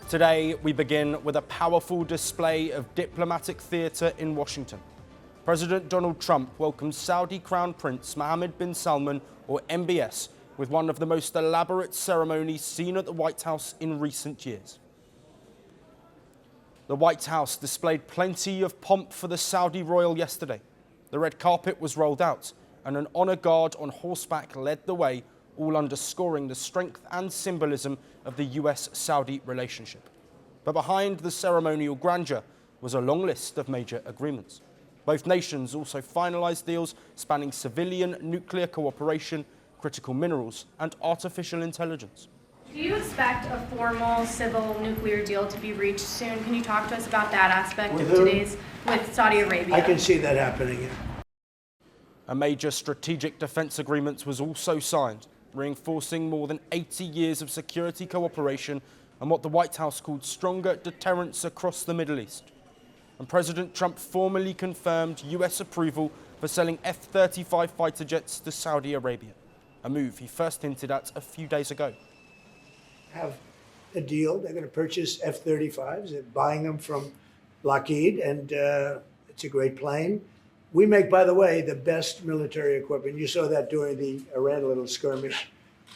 Today, we begin with a powerful display of diplomatic theatre in Washington. President Donald Trump welcomes Saudi Crown Prince Mohammed bin Salman, or MBS, with one of the most elaborate ceremonies seen at the White House in recent years. The White House displayed plenty of pomp for the Saudi royal yesterday. The red carpet was rolled out, and an honor guard on horseback led the way, all underscoring the strength and symbolism of the US-Saudi relationship. But behind the ceremonial grandeur was a long list of major agreements. Both nations also finalized deals spanning civilian nuclear cooperation, critical minerals, and artificial intelligence. Do you expect a formal civil nuclear deal to be reached soon? Can you talk to us about that aspect with Saudi Arabia? I can see that happening. A major strategic defense agreement was also signed, reinforcing more than 80 years of security cooperation and what the White House called stronger deterrence across the Middle East. And President Trump formally confirmed US approval for selling F-35 fighter jets to Saudi Arabia, a move he first hinted at a few days ago. Have a deal. They're going to purchase F-35s. They're buying them from Lockheed, and it's a great plane. We make, by the way, the best military equipment. You saw that during the Iran little skirmish.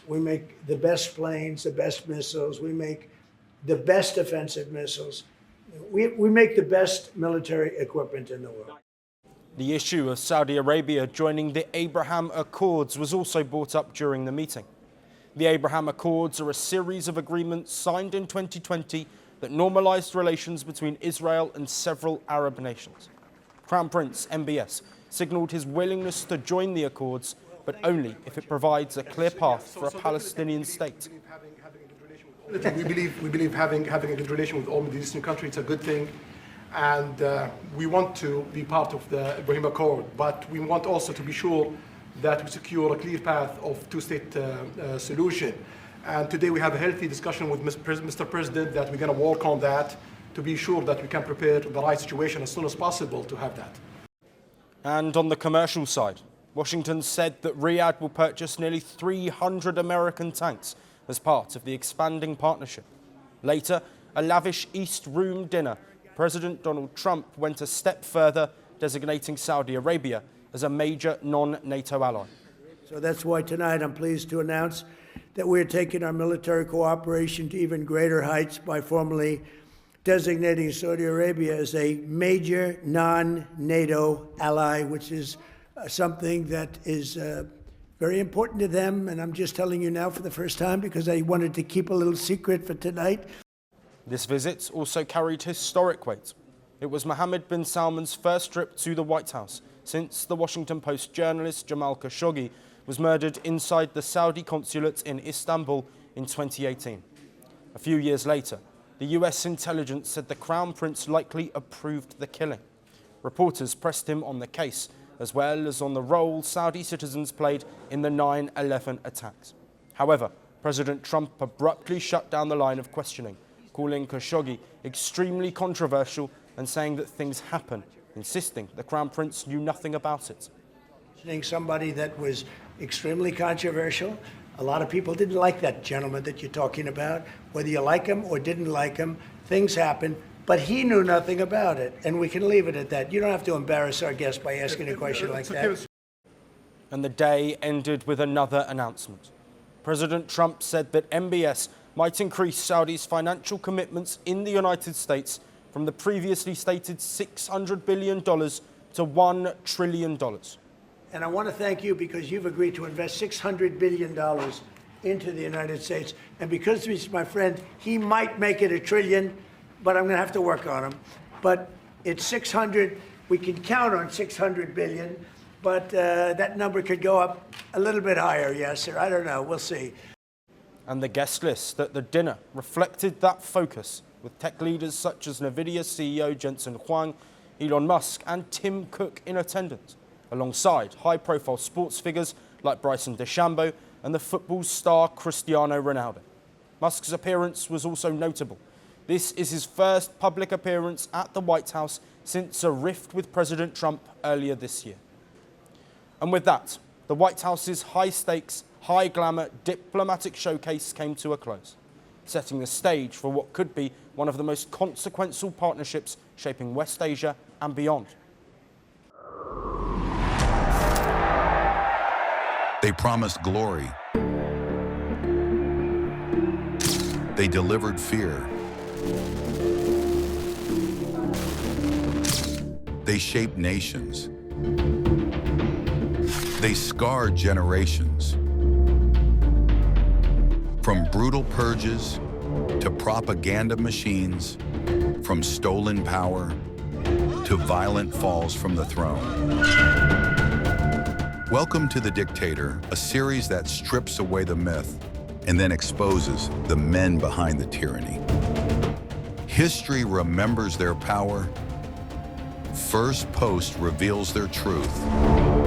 We make the best planes, the best missiles. We make the best offensive missiles. We make the best military equipment in the world. The issue of Saudi Arabia joining the Abraham Accords was also brought up during the meeting. The Abraham Accords are a series of agreements signed in 2020 that normalized relations between Israel and several Arab nations. Crown Prince MBS signaled his willingness to join the accords, but only if it provides a clear path for a Palestinian state. We believe having a good relation with all Middle Eastern countries is a good thing, and we want to be part of the Abraham Accord, but we want also to be sure that we secure a clear path of two-state solution. And today we have a healthy discussion with Mr. President that we're going to work on that to be sure that we can prepare the right situation as soon as possible to have that. And on the commercial side, Washington said that Riyadh will purchase nearly 300 American tanks as part of the expanding partnership. Later, a lavish East Room dinner, President Donald Trump went a step further, designating Saudi Arabia as a major non-NATO ally. So that's why tonight I'm pleased to announce that we're taking our military cooperation to even greater heights by formally designating Saudi Arabia as a major non-NATO ally, which is something that is very important to them. And I'm just telling you now for the first time because I wanted to keep a little secret for tonight. This visit also carried historic weight. It was Mohammed bin Salman's first trip to the White House since the Washington Post journalist Jamal Khashoggi was murdered inside the Saudi consulate in Istanbul in 2018. A few years later, the US intelligence said the Crown Prince likely approved the killing. Reporters pressed him on the case, as well as on the role Saudi citizens played in the 9/11 attacks. However, President Trump abruptly shut down the line of questioning, calling Khashoggi extremely controversial and saying that things happen, insisting the Crown Prince knew nothing about it. Somebody that was extremely controversial. A lot of people didn't like that gentleman that you're talking about. Whether you like him or didn't like him, things happen. But he knew nothing about it, and we can leave it at that. You don't have to embarrass our guest by asking a question like that. And the day ended with another announcement. President Trump said that MBS might increase Saudi's financial commitments in the United States from the previously stated $600 billion to $1 trillion. And I want to thank you because you've agreed to invest $600 billion into the United States. And because he's my friend, he might make it $1 trillion, but I'm going to have to work on him. But it's 600. We can count on 600 billion, but that number could go up a little bit higher, yes, sir. I don't know. We'll see. And the guest list at the dinner reflected that focus, with tech leaders such as NVIDIA CEO Jensen Huang, Elon Musk, and Tim Cook in attendance, alongside high-profile sports figures like Bryson DeChambeau and the football star Cristiano Ronaldo. Musk's appearance was also notable. This is his first public appearance at the White House since a rift with President Trump earlier this year. And with that, the White House's high-stakes, high-glamour diplomatic showcase came to a close. setting the stage for what could be one of the most consequential partnerships shaping West Asia and beyond. They promised glory. They delivered fear. They shaped nations. They scarred generations. From brutal purges to propaganda machines, from stolen power to violent falls from the throne. Welcome to The Dictator, a series that strips away the myth and then exposes the men behind the tyranny. History remembers their power. Firstpost reveals their truth.